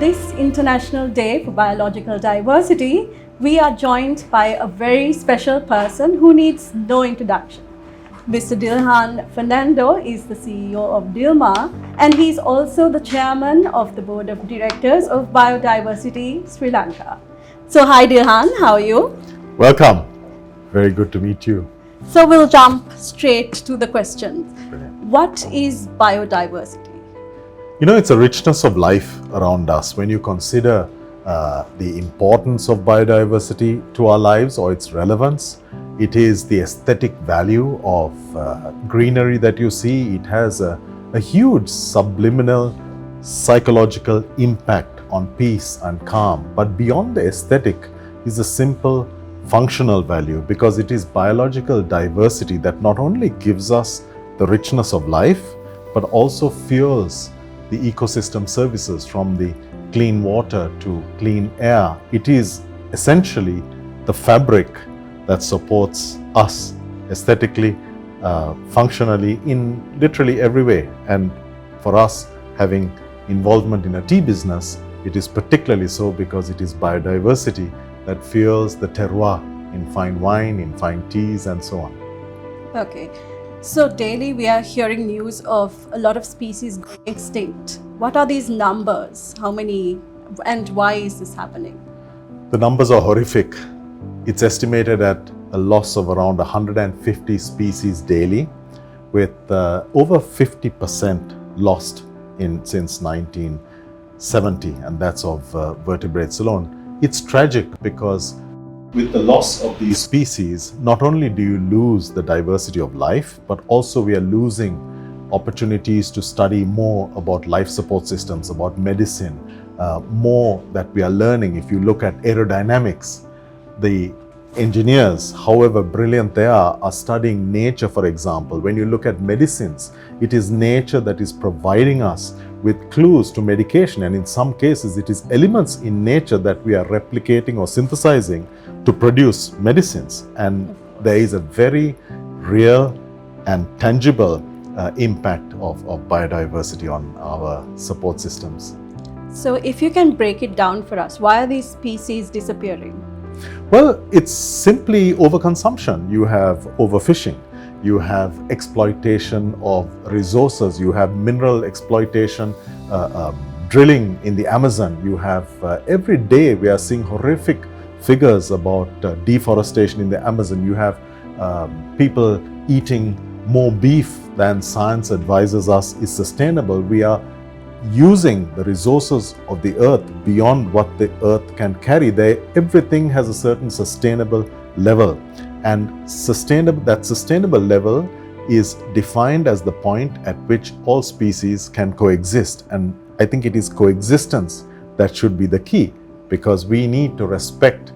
this International Day for Biological Diversity, we are joined by a very special person who needs no introduction. Mr. Dilhan Fernando is the CEO of Dilmah, and he's also the chairman of the board of directors of Biodiversity Sri Lanka. So hi Dilhan, how are you? Welcome. Very good to meet you. So we'll jump straight to the questions. Brilliant. What is biodiversity? You know, it's a richness of life around us. When you consider the importance of biodiversity to our lives or its relevance, it is the aesthetic value of greenery that you see. It has a huge subliminal psychological impact on peace and calm. But beyond the aesthetic is a simple functional value, because it is biological diversity that not only gives us the richness of life, but also fuels the ecosystem services, from the clean water to clean air. It is essentially the fabric that supports us aesthetically, functionally, in literally every way. And for us, having involvement in a tea business, it is particularly so because it is biodiversity that fuels the terroir in fine wine, in fine teas, and so on. Okay. So daily we are hearing news of a lot of species going extinct. What are these numbers? How many and why is this happening? The numbers are horrific. It's estimated at a loss of around 150 species daily, with over 50% lost since 1970, and that's of vertebrates alone. It's tragic because with the loss of these species, not only do you lose the diversity of life, but also we are losing opportunities to study more about life support systems, about medicine, more that we are learning. If you look at aerodynamics, the engineers, however brilliant they are studying nature, for example. When you look at medicines, it is nature that is providing us with clues to medication, and in some cases it is elements in nature that we are replicating or synthesizing to produce medicines. And there is a very real and tangible impact of biodiversity on our support systems. So if you can break it down for us, why are these species disappearing? Well, it's simply overconsumption. You have overfishing, you have exploitation of resources, you have mineral exploitation, drilling in the Amazon. You have every day we are seeing horrific figures about deforestation in the Amazon. You have people eating more beef than science advises us is sustainable. We are using the resources of the earth beyond what the earth can carry. Everything has a certain sustainable level, and that sustainable level is defined as the point at which all species can coexist. And I think it is coexistence that should be the key, because we need to respect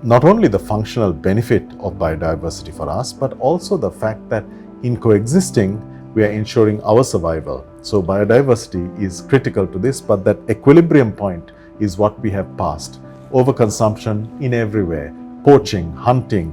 not only the functional benefit of biodiversity for us, but also the fact that in coexisting, we are ensuring our survival. So biodiversity is critical to this, but that equilibrium point is what we have passed. Overconsumption in everywhere, poaching, hunting,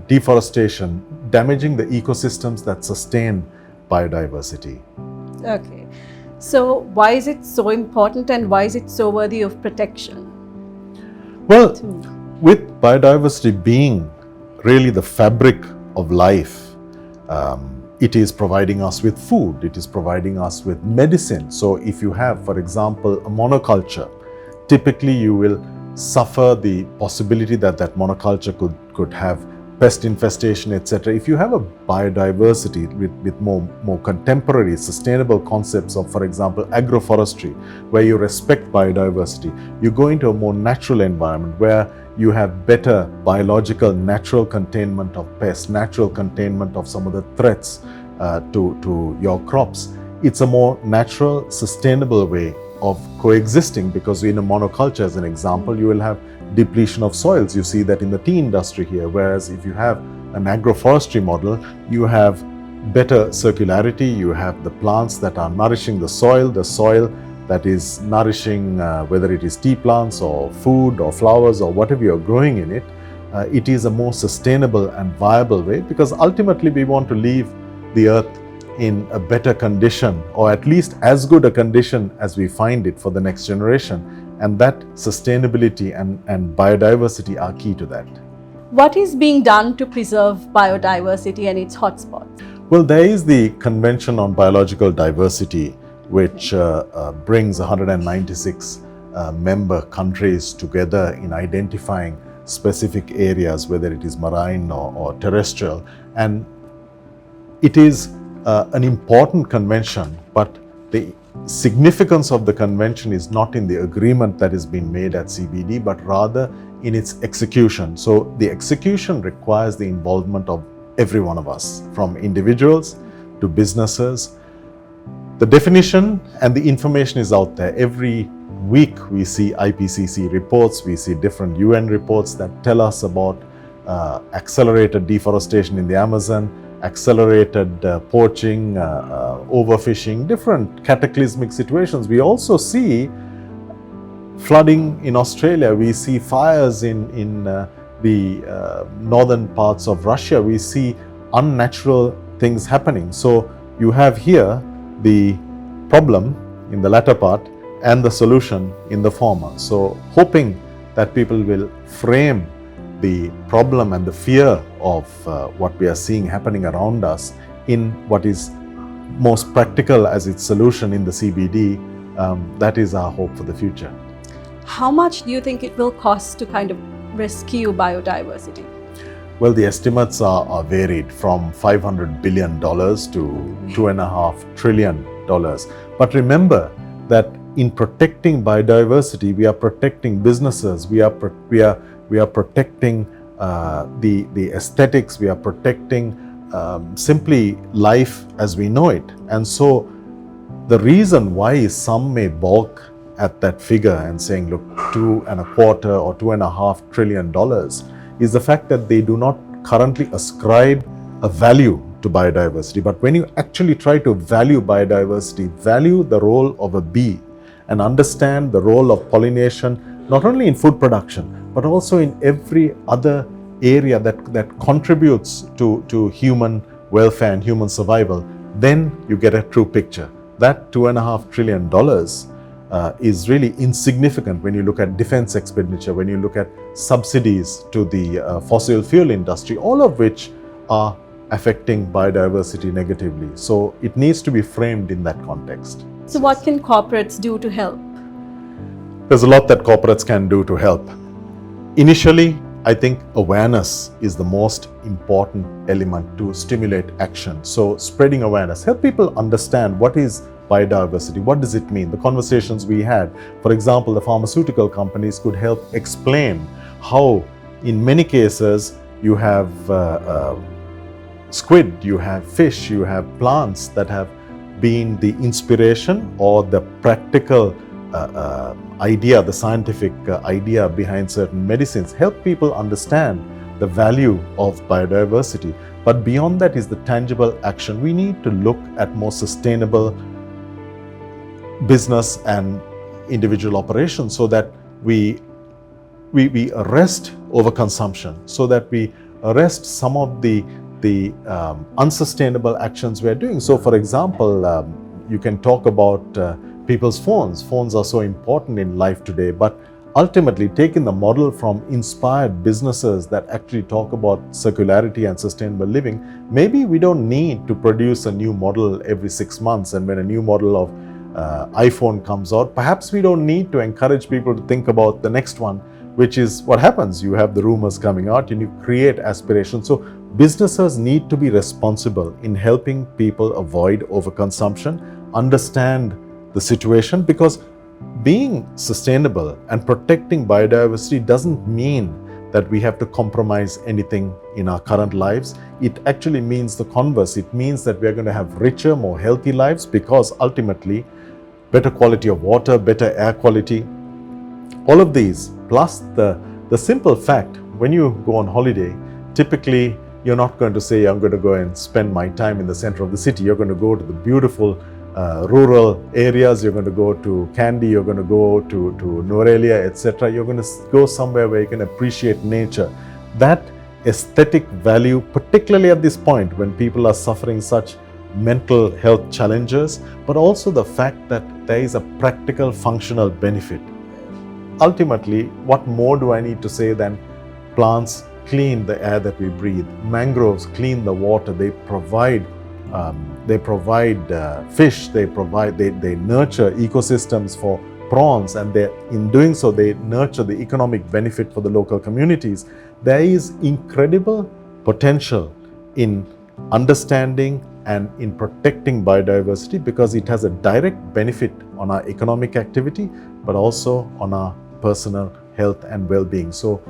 deforestation, damaging the ecosystems that sustain biodiversity. Okay. So why is it so important and why is it so worthy of protection? Well, with biodiversity being really the fabric of life, it is providing us with food, it is providing us with medicine. So if you have, for example, a monoculture, typically you will suffer the possibility that monoculture could have pest infestation, etc. If you have a biodiversity with more contemporary, sustainable concepts of, for example, agroforestry, where you respect biodiversity, you go into a more natural environment where you have better biological, natural containment of pests, natural containment of some of the threats to your crops. It's a more natural, sustainable way of coexisting, because in a monoculture, as an example, you will have depletion of soils. You see that in the tea industry here, whereas if you have an agroforestry model, you have better circularity, you have the plants that are nourishing the soil that is nourishing whether it is tea plants or food or flowers or whatever you're growing in it. It is a more sustainable and viable way, because ultimately we want to leave the earth in a better condition, or at least as good a condition as we find it for the next generation. And that sustainability and biodiversity are key to that. What is being done to preserve biodiversity and its hotspots? Well, there is the Convention on Biological Diversity, which brings 196 member countries together in identifying specific areas, whether it is marine or terrestrial. And it is an important convention, but the significance of the convention is not in the agreement that is being made at CBD, but rather in its execution. So the execution requires the involvement of every one of us, from individuals to businesses. The definition and the information is out there. Every week we see IPCC reports, we see different UN reports that tell us about accelerated deforestation in the Amazon, accelerated poaching, overfishing, different cataclysmic situations. We also see flooding in Australia, we see fires in the northern parts of Russia, we see unnatural things happening. So you have here the problem in the latter part and the solution in the former. So hoping that people will frame the problem and the fear of what we are seeing happening around us in what is most practical as its solution in the CBD, that is our hope for the future. How much do you think it will cost to kind of rescue biodiversity? Well, the estimates are varied from $500 billion to $2.5 trillion. But remember that in protecting biodiversity, we are protecting businesses, we are protecting the aesthetics, we are protecting simply life as we know it. And so the reason why some may balk at that figure and saying, look, $2.25 or $2.5 trillion is the fact that they do not currently ascribe a value to biodiversity. But when you actually try to value biodiversity, value the role of a bee and understand the role of pollination, not only in food production, but also in every other area that contributes to human welfare and human survival, then you get a true picture. That $2.5 trillion is really insignificant when you look at defense expenditure, when you look at subsidies to the fossil fuel industry, all of which are affecting biodiversity negatively. So it needs to be framed in that context. So what can corporates do to help? There's a lot that corporates can do to help. Initially, I think awareness is the most important element to stimulate action. So spreading awareness, help people understand what is biodiversity, what does it mean? The conversations we had, for example, the pharmaceutical companies could help explain how in many cases you have squid, you have fish, you have plants that have been the inspiration or the practical idea, the scientific idea behind certain medicines. Help people understand the value of biodiversity. But beyond that is the tangible action. We need to look at more sustainable business and individual operations so that we arrest overconsumption, so that we arrest some of the unsustainable actions we are doing. So for example, you can talk about people's phones. Phones are so important in life today, but ultimately taking the model from inspired businesses that actually talk about circularity and sustainable living, maybe we don't need to produce a new model every 6 months, and when a new model of iPhone comes out, perhaps we don't need to encourage people to think about the next one, which is what happens. You have the rumors coming out and you create aspirations. So businesses need to be responsible in helping people avoid overconsumption, understand the situation, because being sustainable and protecting biodiversity doesn't mean that we have to compromise anything in our current lives. It actually means the converse. It means that we are going to have richer, more healthy lives, because ultimately better quality of water, better air quality, all of these, plus the simple fact, when you go on holiday, typically you're not going to say, I'm going to go and spend my time in the center of the city. You're going to go to the beautiful rural areas, you're going to go to Kandy, you're going to go to Norelia, etc. You're going to go somewhere where you can appreciate nature. That aesthetic value, particularly at this point when people are suffering such mental health challenges, but also the fact that there is a practical functional benefit. Ultimately, what more do I need to say than plants clean the air that we breathe, mangroves clean the water, they provide fish, they nurture ecosystems for prawns, and in doing so they nurture the economic benefit for the local communities. There is incredible potential in understanding and in protecting biodiversity because it has a direct benefit on our economic activity but also on our personal health and well-being. So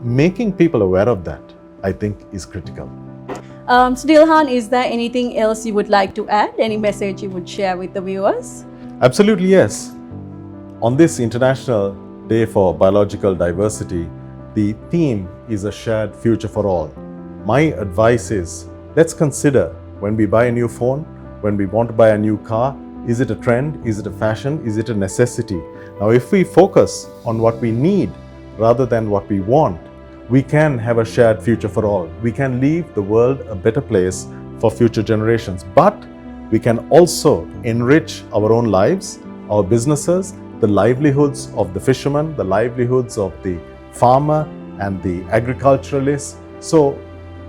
making people aware of that, I think, is critical. So Dilhan, is there anything else you would like to add? Any message you would share with the viewers? Absolutely, yes. On this International Day for Biological Diversity, the theme is a shared future for all. My advice is, let's consider when we buy a new phone, when we want to buy a new car, is it a trend? Is it a fashion? Is it a necessity? Now, if we focus on what we need rather than what we want, we can have a shared future for all. We can leave the world a better place for future generations, but we can also enrich our own lives, our businesses, the livelihoods of the fishermen, the livelihoods of the farmer and the agriculturalist. So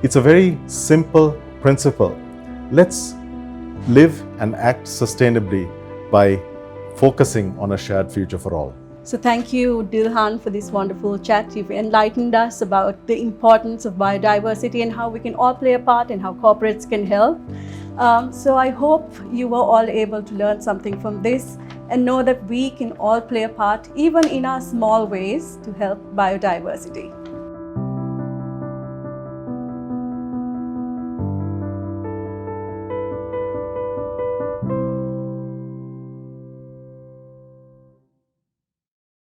it's a very simple principle. Let's live and act sustainably by focusing on a shared future for all. So thank you, Dilhan, for this wonderful chat. You've enlightened us about the importance of biodiversity and how we can all play a part and how corporates can help. So I hope you were all able to learn something from this and know that we can all play a part, even in our small ways, to help biodiversity.